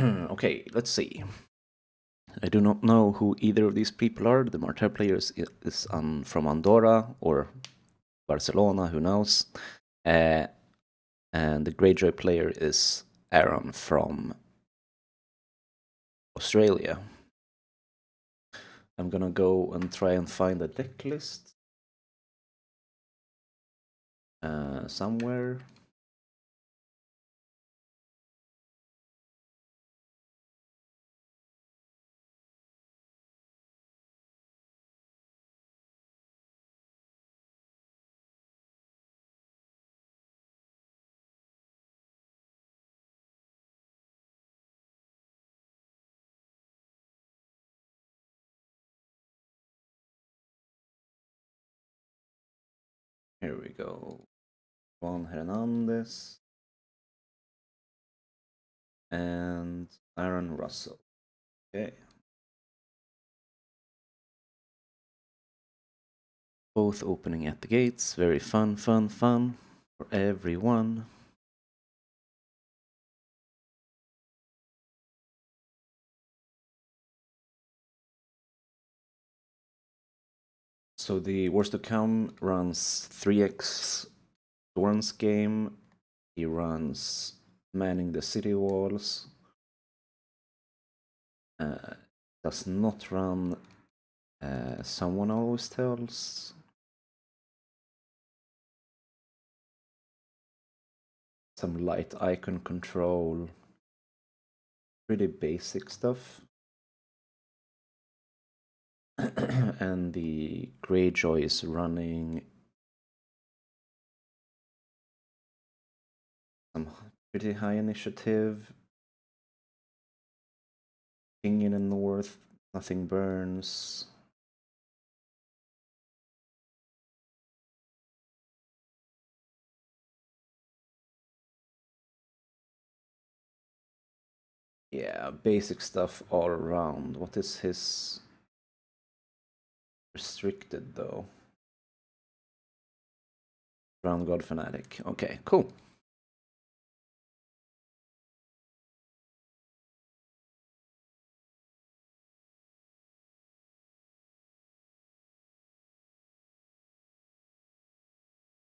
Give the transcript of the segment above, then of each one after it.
Okay, let's see. I do not know who either of these people are. The Martell player is from Andorra or Barcelona, who knows. And the Greyjoy player is Aaron from Australia. I'm gonna go and try and find a deck list somewhere. Here we go. Juan Hernandez and Aaron Russell. Okay. Both opening at the gates. Very fun for everyone. So the Wars to Come runs 3x Doran's game. He runs Manning the City Walls. Does not run Someone Always Tells. Some light icon control. Pretty basic stuff. And the Greyjoy is running some pretty high initiative. King in the north, nothing burns. Yeah, basic stuff all around. What is his restricted though? Ground God Fanatic. Okay, cool.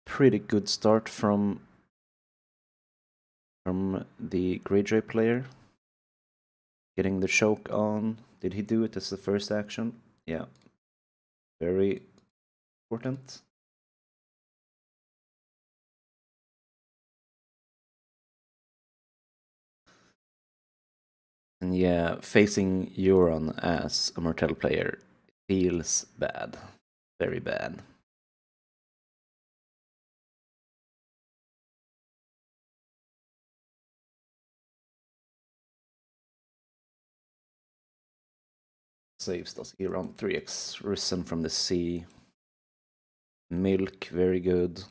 Pretty good start from the Greyjoy player. Getting the choke on. Did he do it as the first action? Yeah. Very important. And yeah, facing Euron as a Martell player feels bad. Very bad. Saves does he run 3x Risen from the Sea. Milk, very good.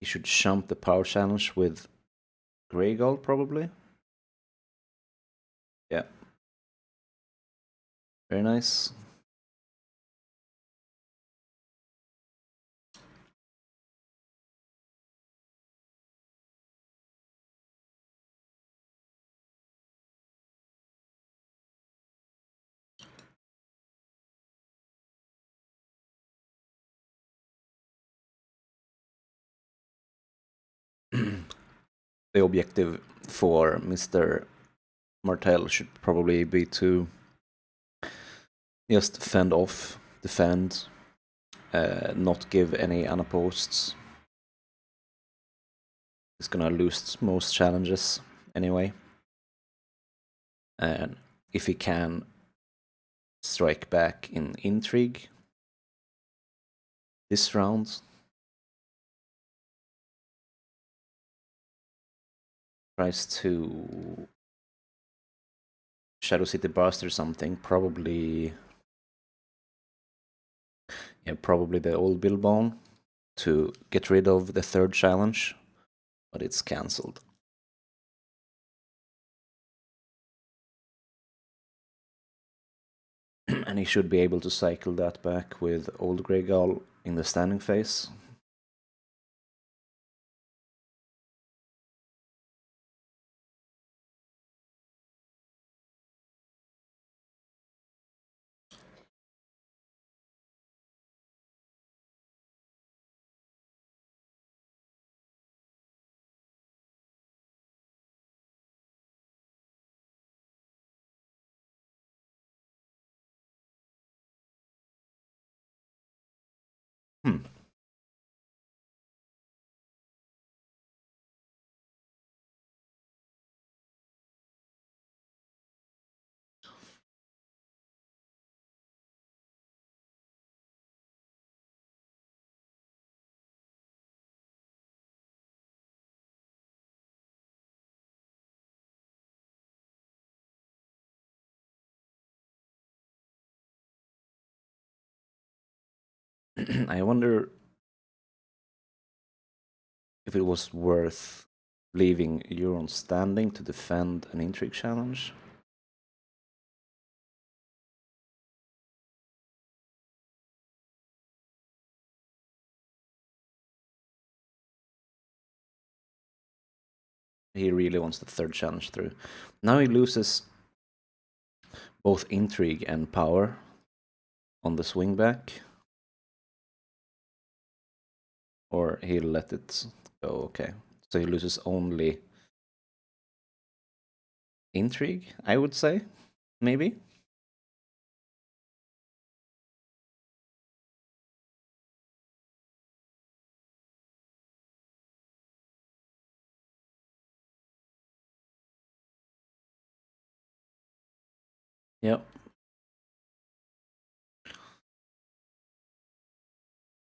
He should jump the power challenge with Greygull, probably. Yeah. Very nice. The objective for Mr. Martell should probably be to just fend off, defend, not give any unopposed. He's gonna lose most challenges anyway. And if he can strike back in intrigue this round, tries to Shadow City Burst or something, probably the old Billbone to get rid of the third challenge, but it's cancelled. And he should be able to cycle that back with Old Grey Gull in the standing phase. I wonder if it was worth leaving Euron standing to defend an intrigue challenge. He really wants the third challenge through. Now he loses both intrigue and power on the swing back. Or he'll let it go, okay. So he loses only intrigue, I would say, maybe. Yep.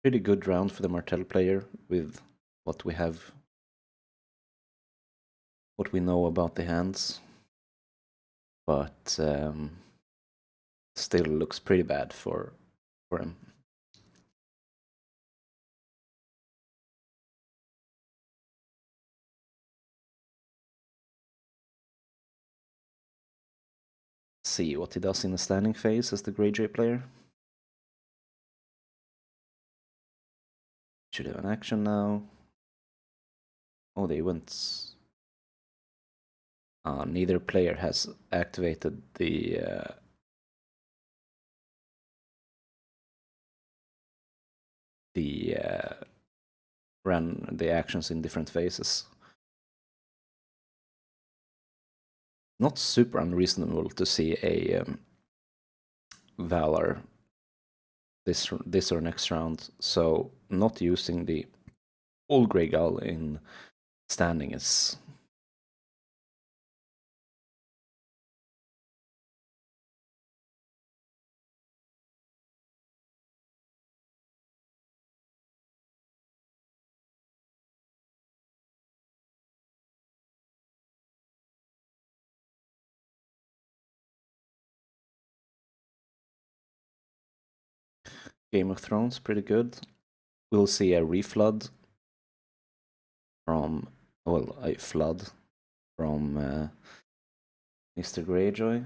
Pretty good round for the Martell player with what we have, what we know about the hands. But still looks pretty bad for him. See what he does in the standing phase as the Greyjoy player. Should have an action now. Oh, they went. Neither player has activated the ran the actions in different phases. Not super unreasonable to see a Valar this or next round. So not using the Old Grey Gull in standing is Game of Thrones, pretty good. We'll see a reflood from, well, a flood from Mr. Greyjoy.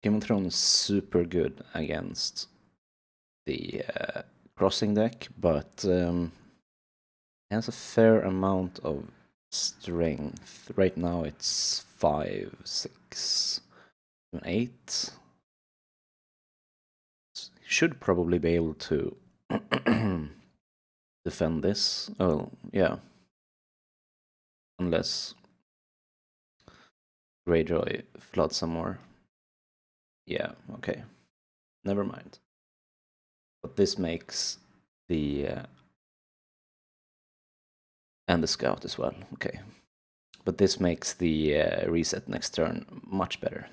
Game of Thrones is super good against the crossing deck, but has a fair amount of strength. Right now it's 5, 6, 8. Should probably be able to defend this. Oh, yeah. Unless Greyjoy floods some more. Yeah, okay. Never mind. But this makes the... and the scout as well, okay. But this makes the reset next turn much better.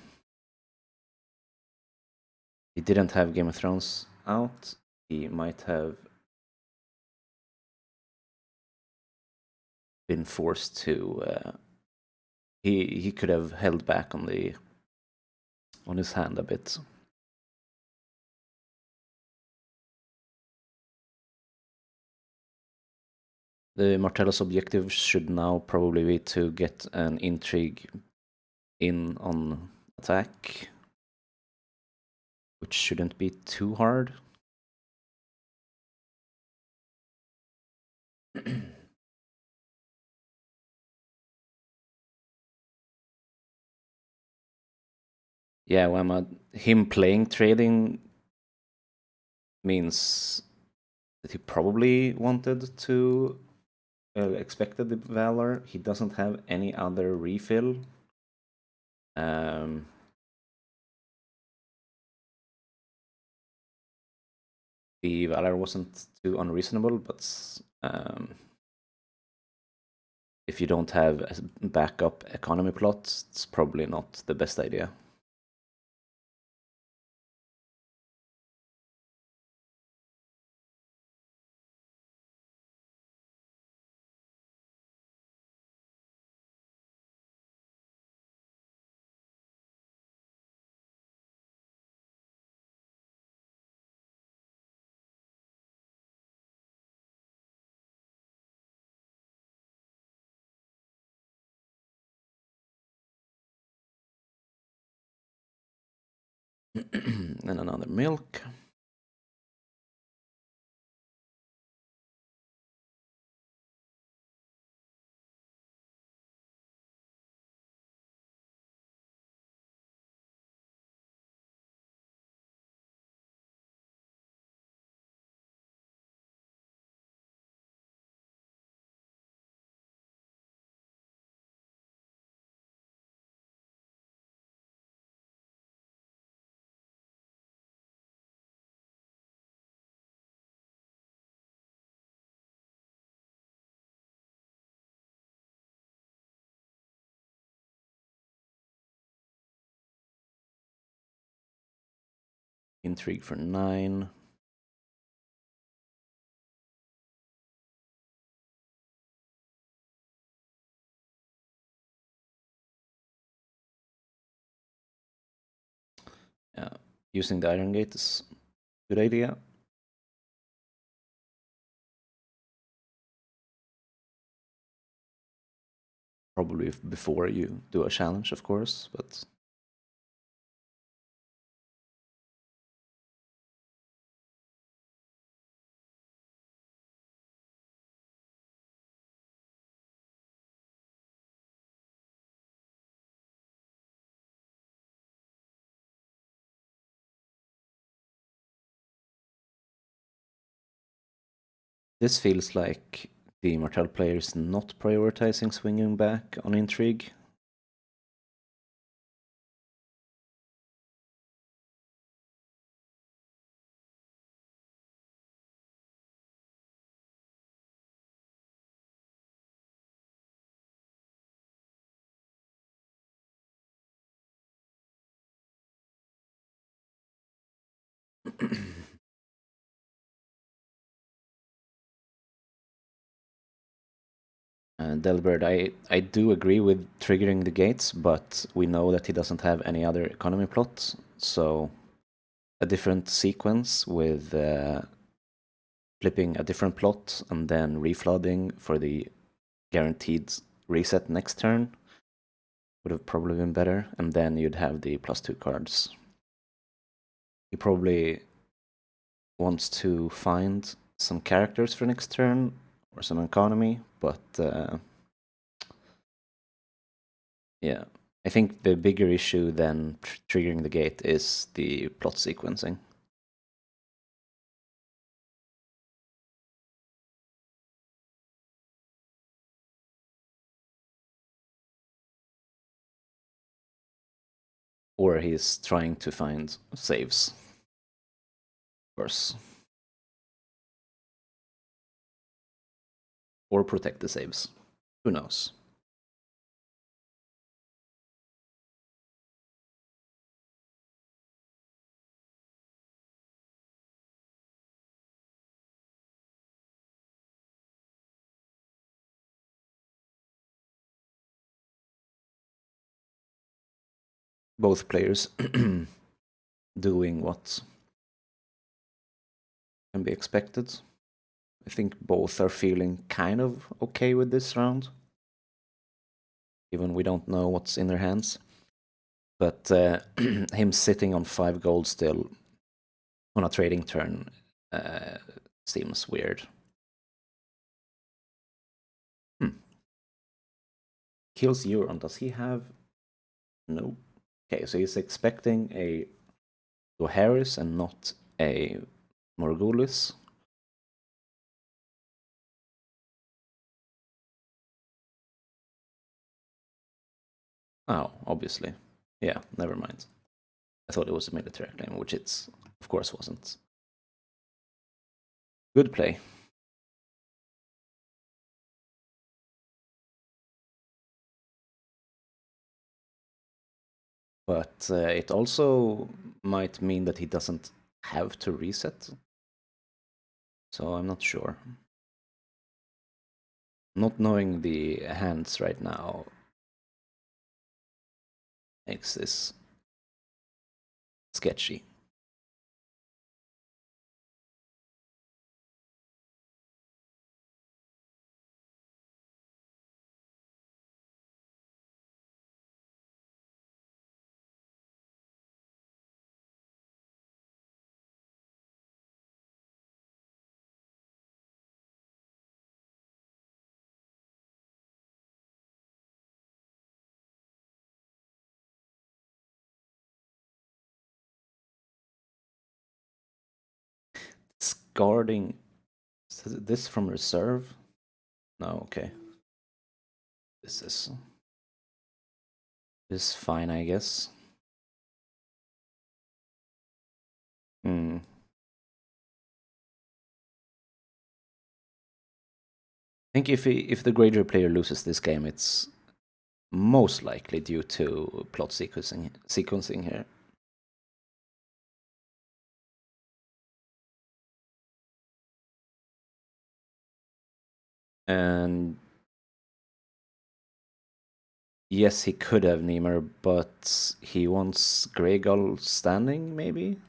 he didn't have Game of Thrones out, he might have been forced to. He could have held back on his hand a bit. The Martell's objective should now probably be to get an intrigue in on attack, which shouldn't be too hard. Yeah, when him playing trading means that he probably wanted to expected the Valor. He doesn't have any other refill. The Valor wasn't too unreasonable, but if you don't have a backup economy plot, it's probably not the best idea. And another milk. Intrigue for 9. Yeah, using the Iron Gate is a good idea. Probably before you do a challenge, of course, but this feels like the Martell player is not prioritizing swinging back on intrigue. Delbert, I do agree with triggering the gates, but we know that he doesn't have any other economy plot, so a different sequence with flipping a different plot and then reflooding for the guaranteed reset next turn would have probably been better, and then you'd have the +2 cards. He probably wants to find some characters for next turn or some economy, but yeah, I think the bigger issue than triggering the gate is the plot sequencing. Or he's trying to find saves. Of course. Or protect the saves. Who knows? both players doing what can be expected. I think both are feeling kind of okay with this round, even we don't know what's in their hands. But him sitting on 5 gold still on a trading turn seems weird. Kills Euron. Does he have... No. Okay, so he's expecting a Harris and not a Morghulis. Oh, obviously. Yeah, never mind. I thought it was a military claim, which it's of course wasn't. Good play. But it also might mean that he doesn't have to reset. So I'm not sure. Not knowing the hands right now makes this sketchy. Guarding this from reserve? No, okay. This is fine, I guess. Hmm. I think if the Greyjoy player loses this game, it's most likely due to plot sequencing here. And yes, he could have Nemir, but he wants Greygull standing, maybe?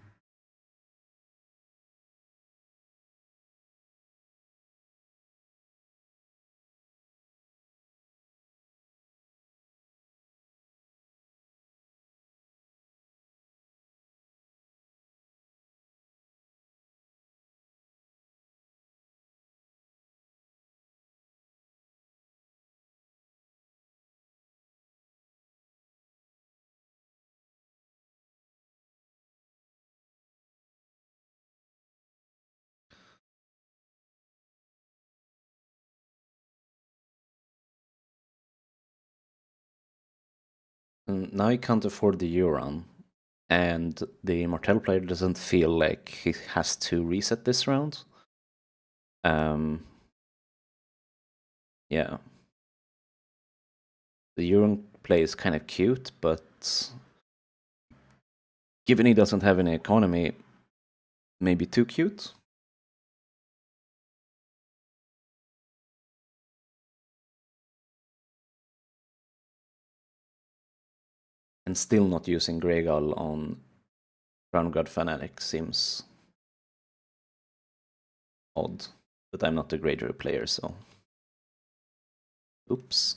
And now he can't afford the Euron, and the Martell player doesn't feel like he has to reset this round. Yeah. The Euron play is kind of cute, but given he doesn't have any economy, maybe too cute. And still not using Greygull on Crown God Fanatic seems odd. But I'm not a Greyjoy player, so... Oops.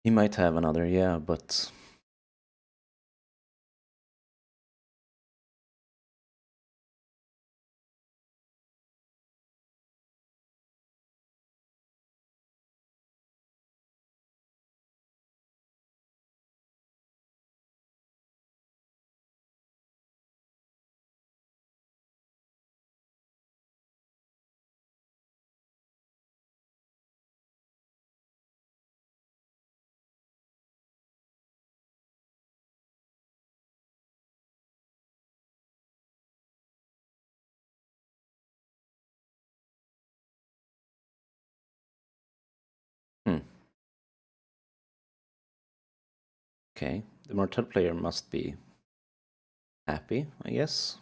He might have another, yeah, but... Hmm. Okay, the Martell player must be happy, I guess.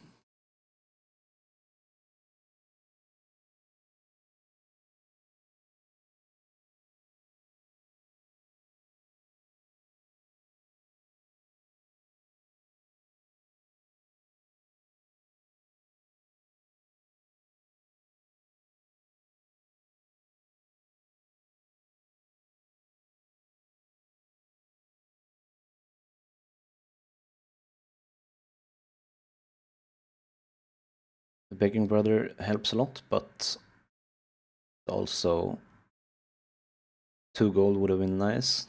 The begging brother helps a lot, but also 2 gold would have been nice.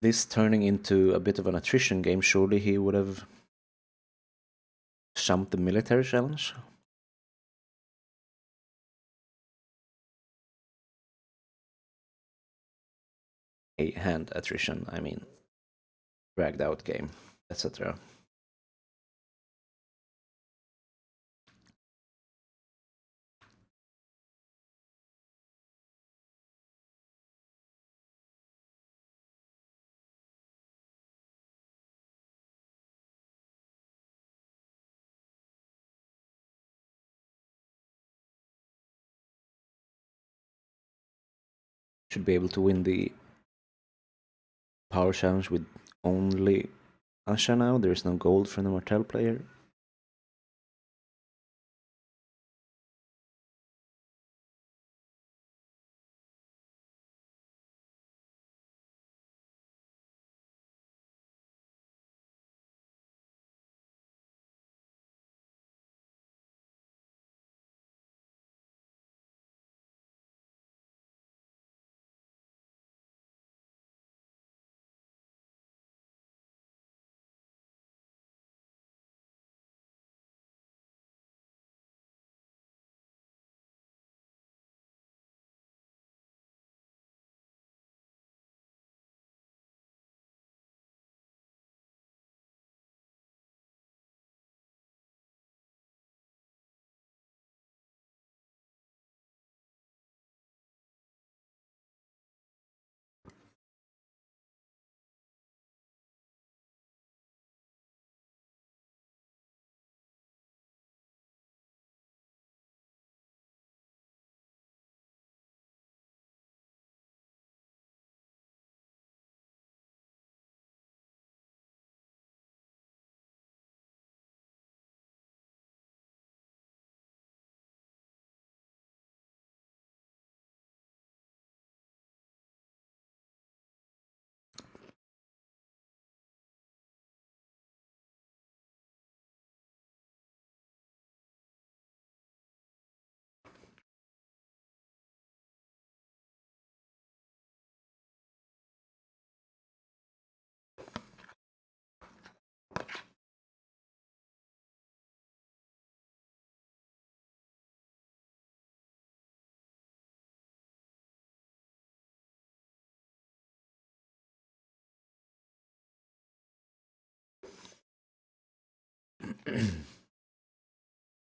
This turning into a bit of an attrition game, surely he would have jumped the military challenge? A hand attrition, I mean. Dragged out game, etc. Should be able to win the power challenge with only Asha now. There's no gold from the Martell player.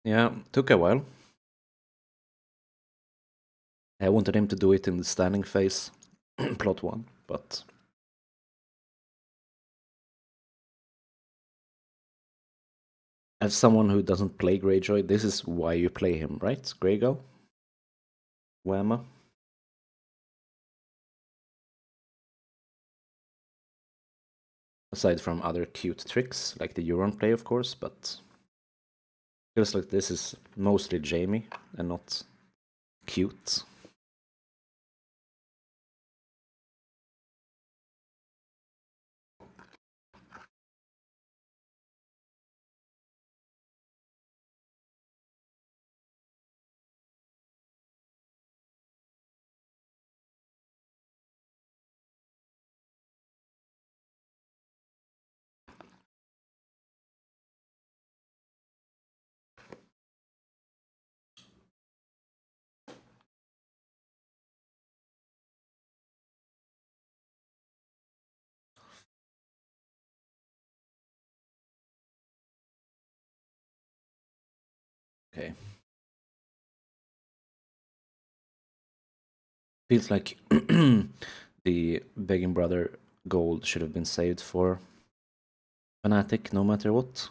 Yeah, took a while. I wanted him to do it in the standing phase, plot 1, but as someone who doesn't play Greyjoy, this is why you play him, right? Greygo? Whamma? Aside from other cute tricks, like the Euron play, of course, but feels like this is mostly Jamie and not cute. Okay. Feels like the Begging Brother gold should have been saved for Fnatic no matter what.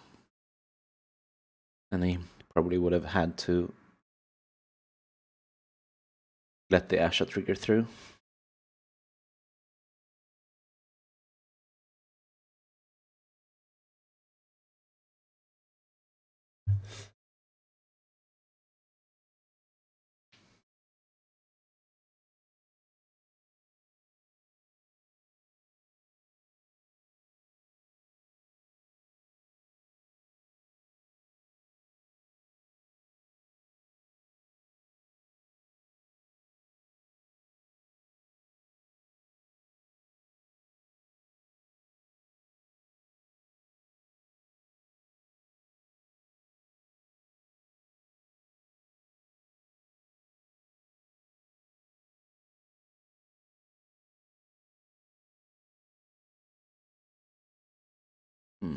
And he probably would have had to let the Asha trigger through. Hmm.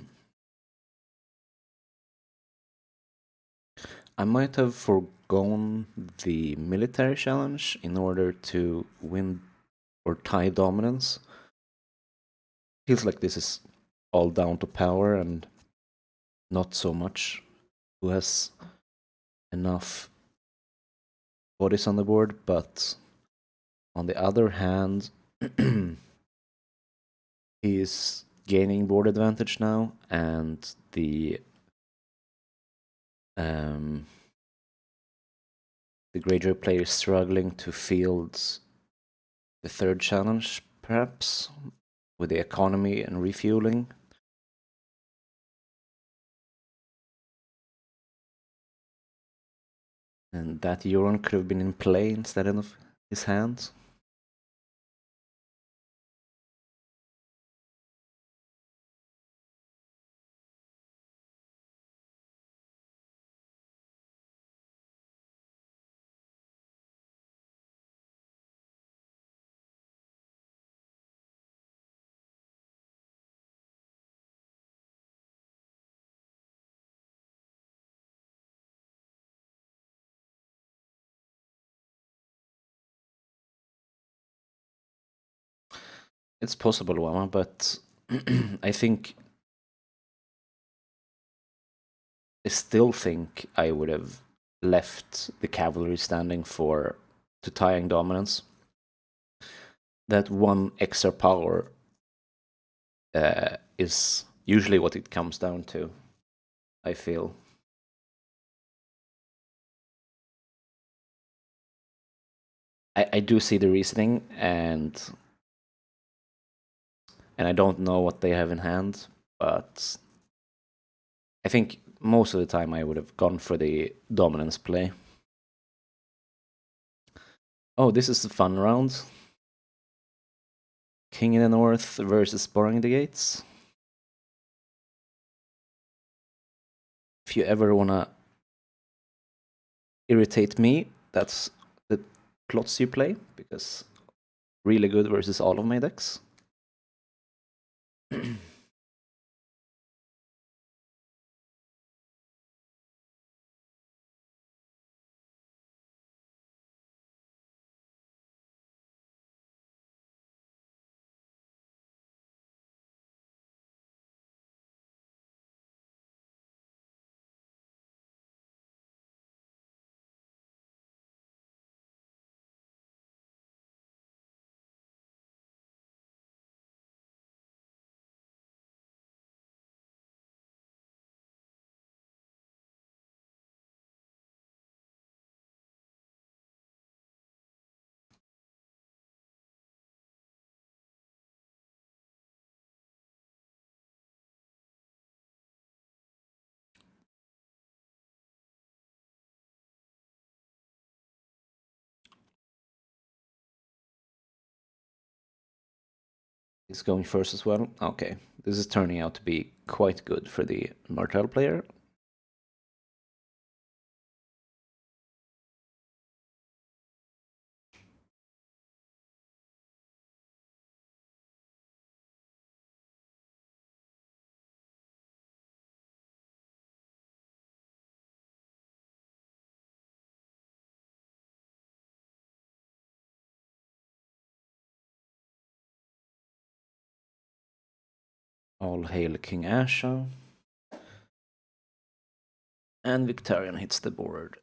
I might have foregone the military challenge in order to win or tie dominance. Feels like this is all down to power and not so much who has enough bodies on the board, but on the other hand, he is gaining board advantage now, and the Greyjoy player is struggling to field the third challenge, perhaps, with the economy and refueling. And that Euron could have been in play instead of his hand. It's possible, Wama, but I still think I would have left the cavalry standing to tying dominance. That one extra power is usually what it comes down to, I feel. I do see the reasoning, and I don't know what they have in hand, but I think most of the time I would have gone for the dominance play. Oh, this is a fun round. King in the North versus Boring the Gates. If you ever wanna irritate me, that's the plots you play, because really good versus all of my decks. He's going first as well. Okay, this is turning out to be quite good for the Martell player. All hail King Asha. And Victorian hits the board.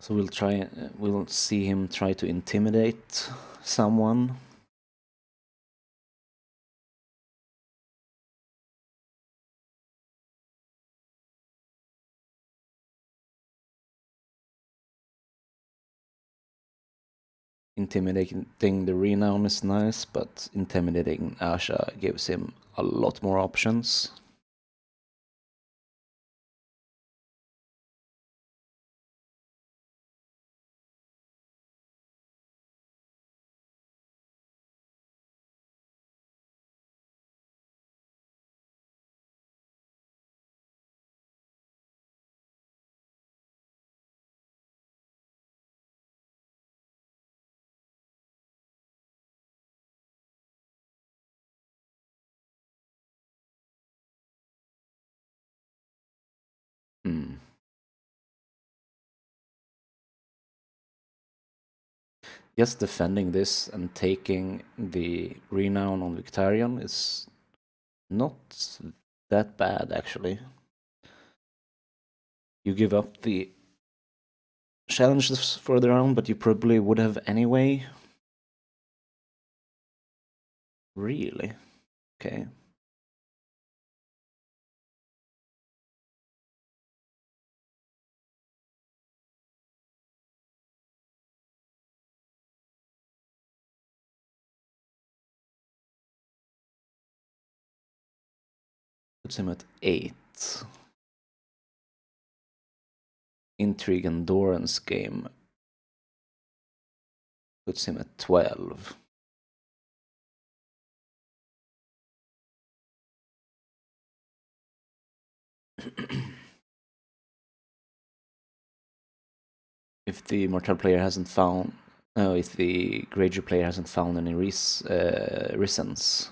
So we'll see him try to intimidate someone. Intimidating the renown is nice, but intimidating Asha gives him a lot more options. Hmm. Just defending this and taking the renown on Victarion is not that bad, actually. You give up the challenges further on, but you probably would have anyway. Really? Okay. Puts him at 8. Intrigue Endurance game puts him at 12. If the Martell player hasn't found, no, if the Greyjoy player hasn't found any reasons,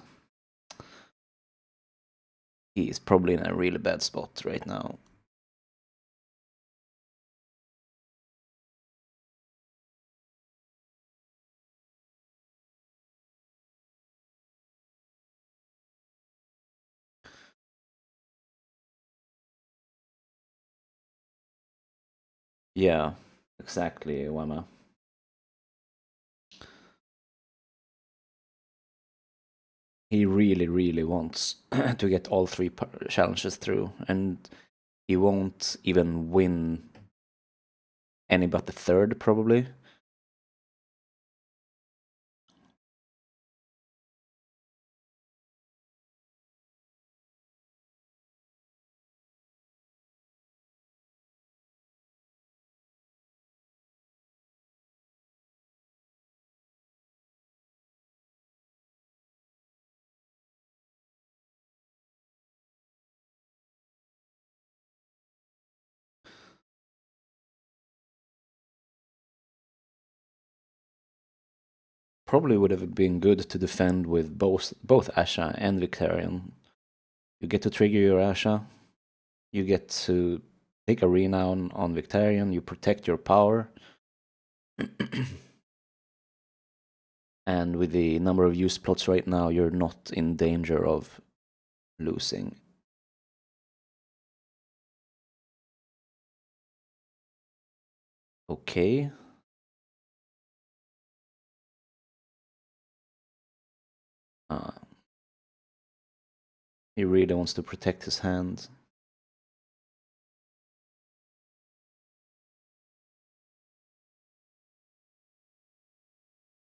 he is probably in a really bad spot right now. Yeah, exactly, Wama. He really, really wants to get all 3 challenges through, and he won't even win any but the 3rd, probably. Probably would have been good to defend with both Asha and Victarion. You get to trigger your Asha, you get to take a renown on Victarion, you protect your power. And with the number of use plots right now, you're not in danger of losing. Okay. He really wants to protect his hand.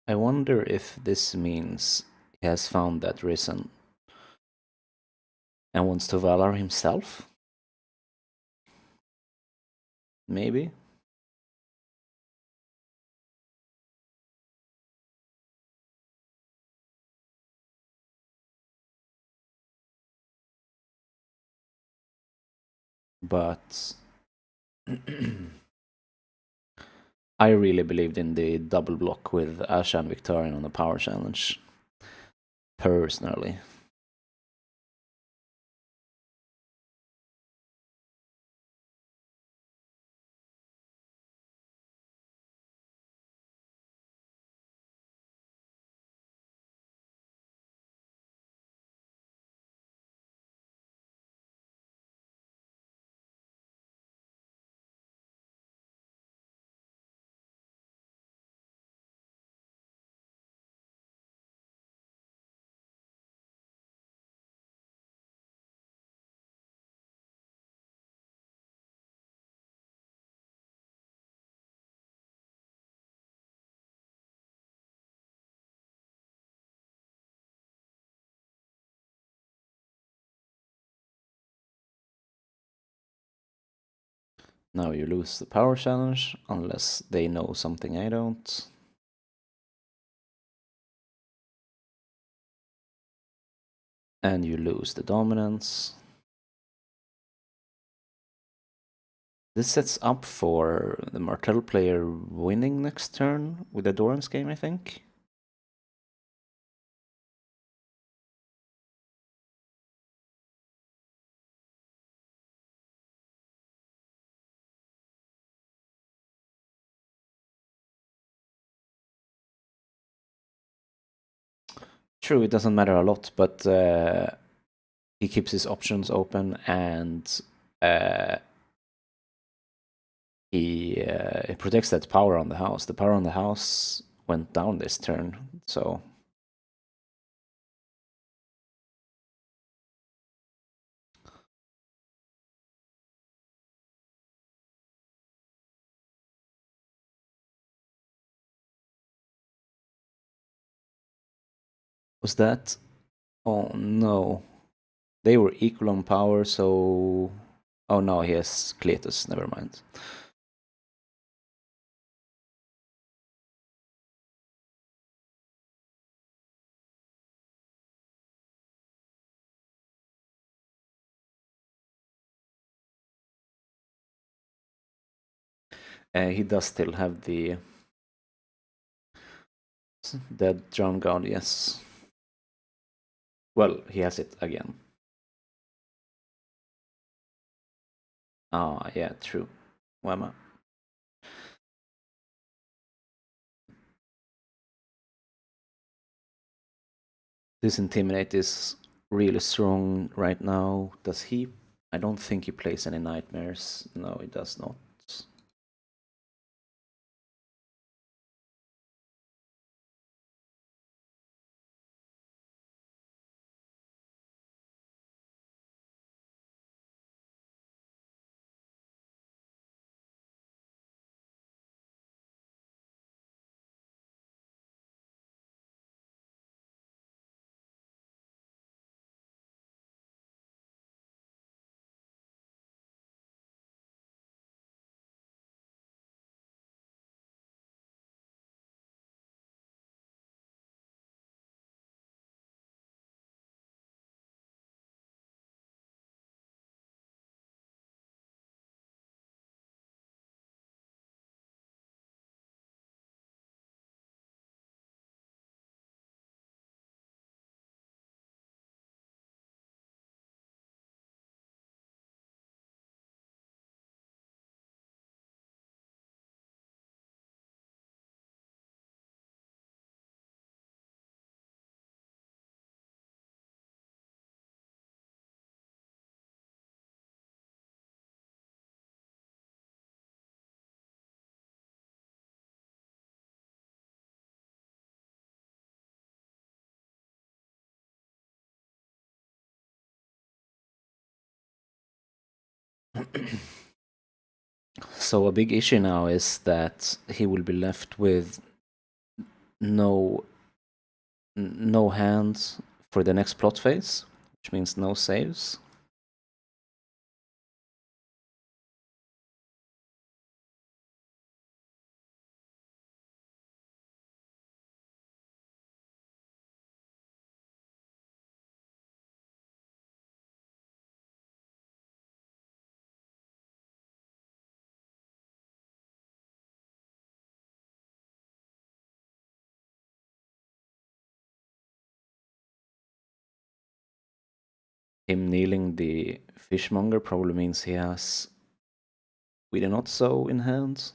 I wonder if this means he has found that reason and wants to Valar himself? maybe. But I really believed in the double block with Asha and Victorian on the power challenge. Personally. Now you lose the power challenge, unless they know something I don't. And you lose the dominance. This sets up for the Martell player winning next turn with the Doran's game, I think. True, it doesn't matter a lot, but he keeps his options open, and he protects that power on the house. The power on the house went down this turn, so... Was that? Oh no. They were equal on power, so... Oh no, he has Cletus, never mind. He does still have the dead drown guard, yes. Well, he has it again. Ah, yeah, true. Whamma. This Intimidate is really strong right now. Does he? I don't think he plays any Nightmares. No, he does not. So a big issue now is that he will be left with no hands for the next plot phase, which means no saves. him kneeling the fishmonger probably means he has We Do Not So in hand.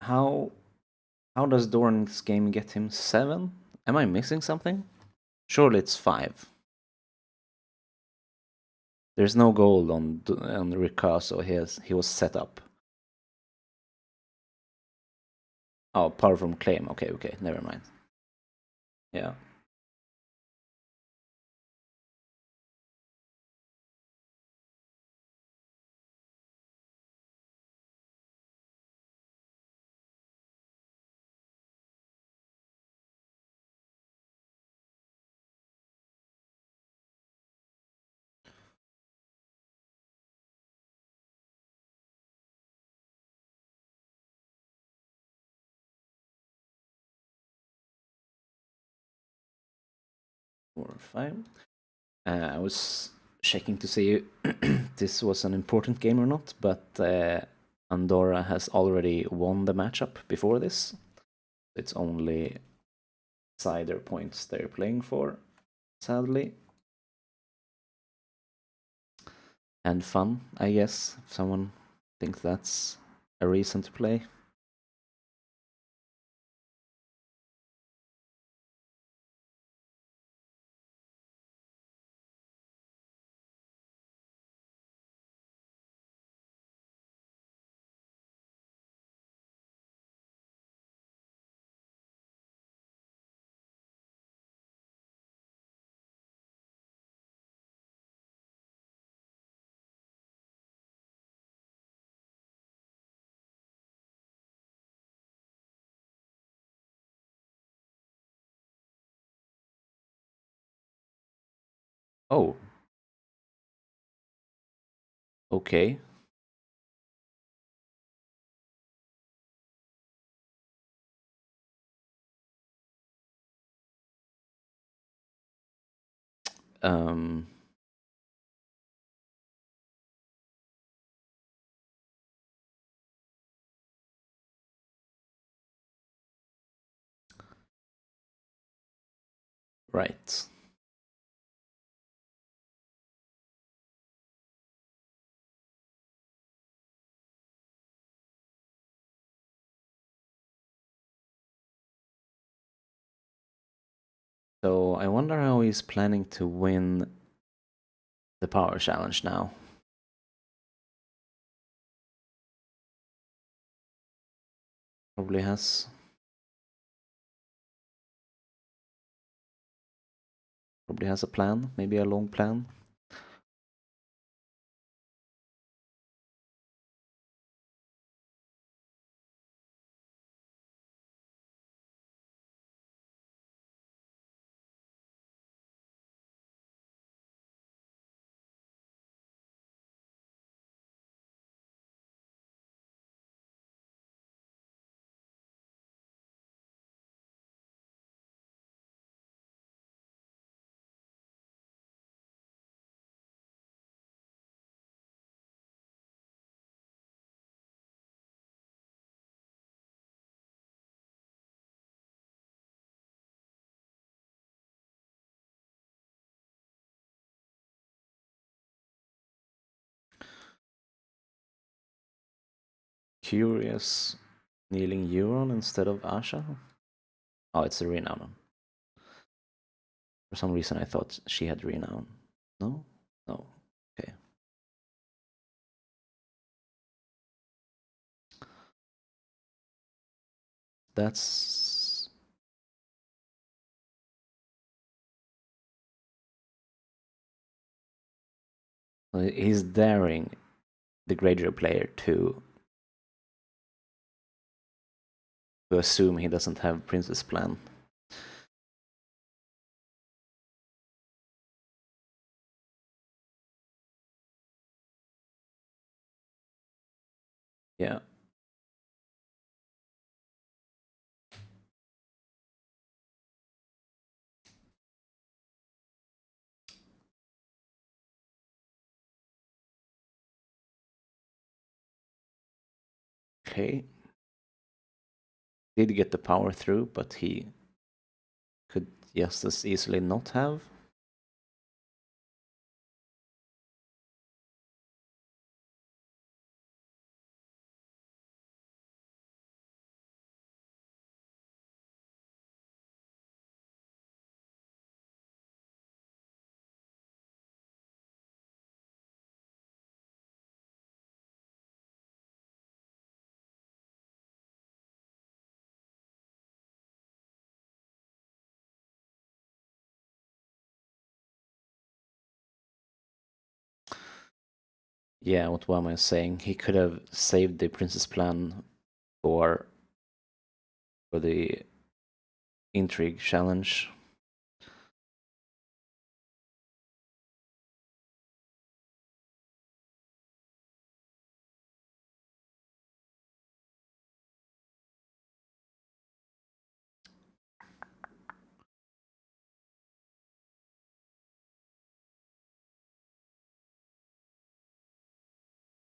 How how does Doran's game get him 7? Am I missing something? Surely it's 5. There's no gold on Rika, so he was set up. Oh, power from claim. Okay, okay, never mind. Yeah. Or 5. I was checking to see if this was an important game or not, but Andorra has already won the matchup before this. It's only cider points they're playing for, sadly. And fun, I guess, if someone thinks that's a reason to play. Oh, okay. Um, right. So I wonder how he's planning to win the power challenge now. Probably has a plan, maybe a long plan. Curious, kneeling Euron instead of Asha? Oh, it's a renown. For some reason I thought she had renown. No? No. Okay. that's... He's daring the Greyjoy player to assume he doesn't have Princess Plan. Yeah. Okay. Did get the power through, but he could just as easily not have. Yeah, what Juan is saying, he could have saved the Princess Plan for the intrigue challenge.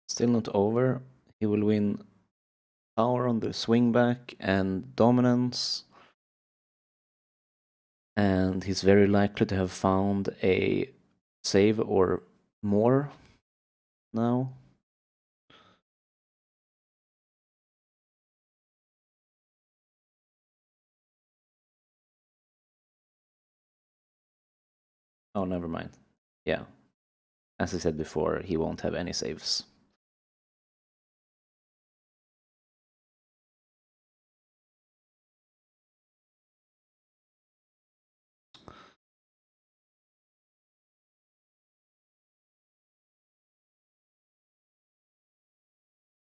Still not over. He will win power on the swing back and dominance. And he's very likely to have found a save or more now. Oh, never mind. Yeah. As I said before, he won't have any saves.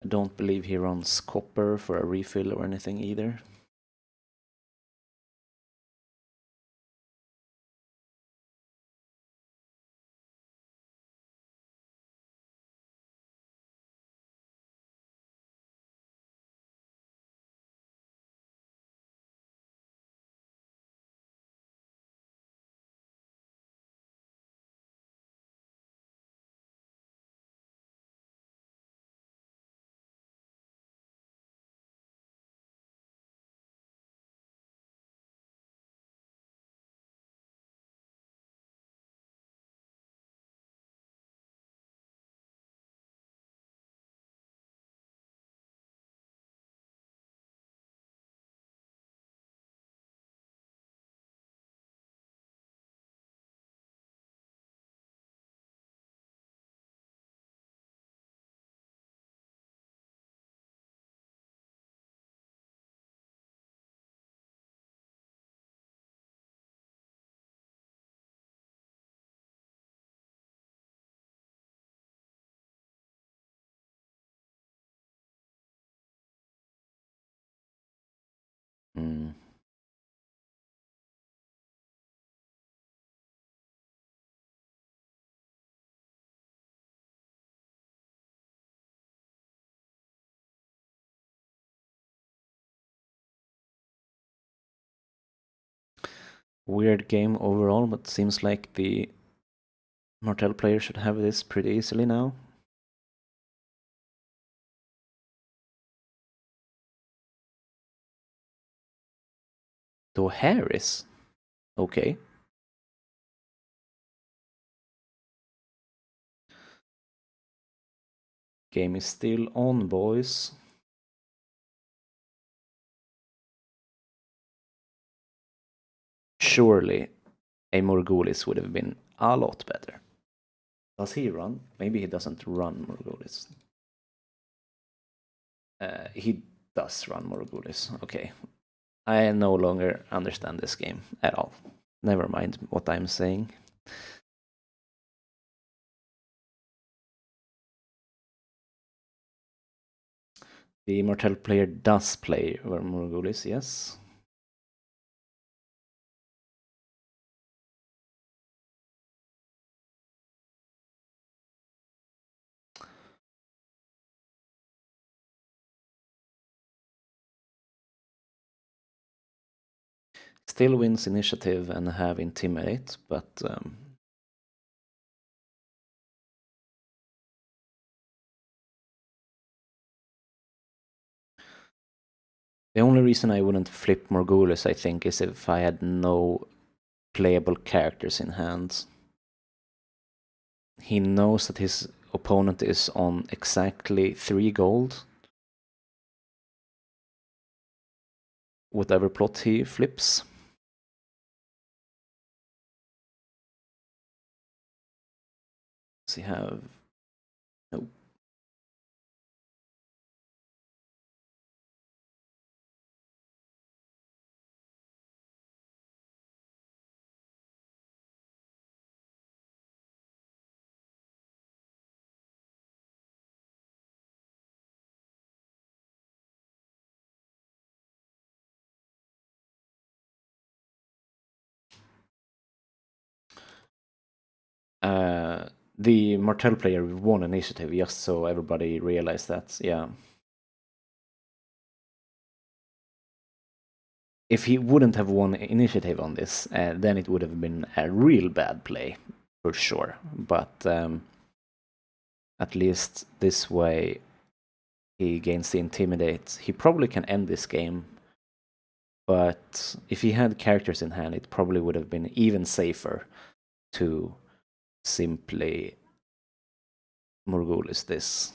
I don't believe he runs copper for a refill or anything either. Mm. Weird game overall, but seems like the Martell player should have this pretty easily now. To Harris? Okay. Game is still on, boys. Surely a Morghulis would have been a lot better. Does he run? Maybe he doesn't run Morghulis. He does run Morghulis. Okay. I no longer understand this game at all. Never mind what I'm saying. The Martell player does play Morgulis, yes. Still wins initiative and have intimidate, but the only reason I wouldn't flip Morgulis, I think, is if I had no playable characters in hand. He knows that his opponent is on exactly 3 gold. Whatever plot he flips. Does he have... No. The Martell player won initiative, just so everybody realized that, yeah. If he wouldn't have won initiative on this, then it would have been a real bad play, for sure. But at least this way he gains the intimidate. He probably can end this game, but if he had characters in hand, it probably would have been even safer to simply Morgulis this.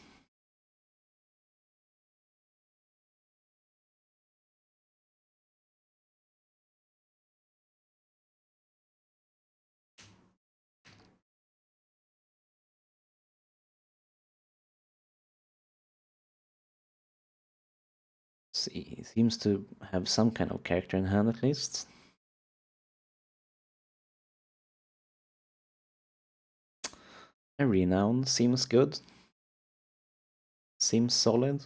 See, he seems to have some kind of character in hand at least. A renown seems good. Seems solid.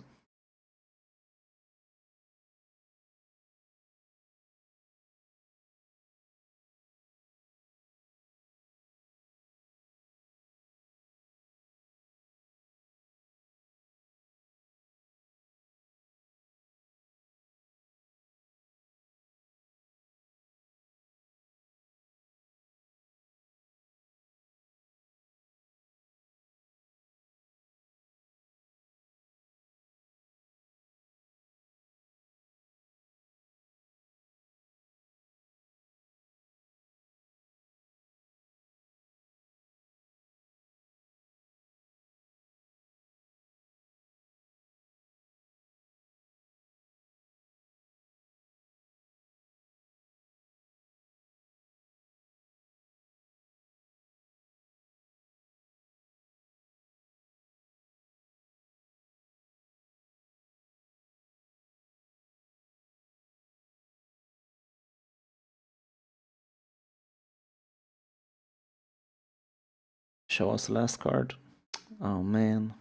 Show us the last card. Oh man.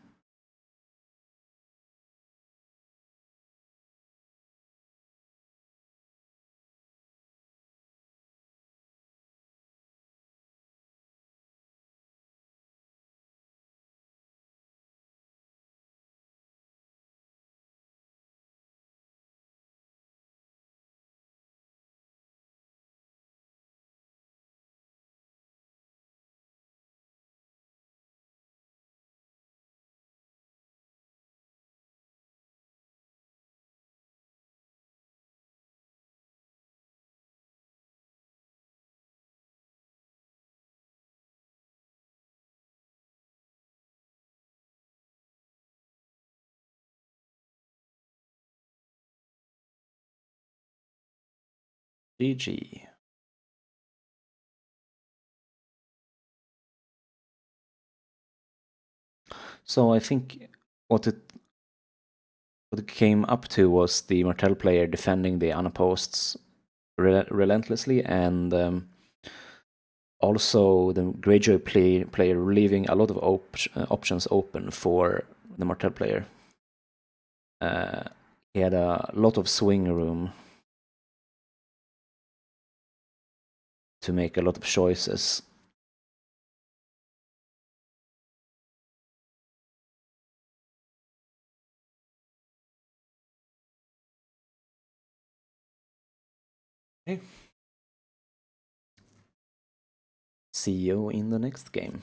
GG. So I think what it what it came up to was the Martell player defending the unopposed relentlessly, and also the Greyjoy player leaving a lot of options open for the Martell player. He had a lot of swing room to make a lot of choices. Okay. See you in the next game.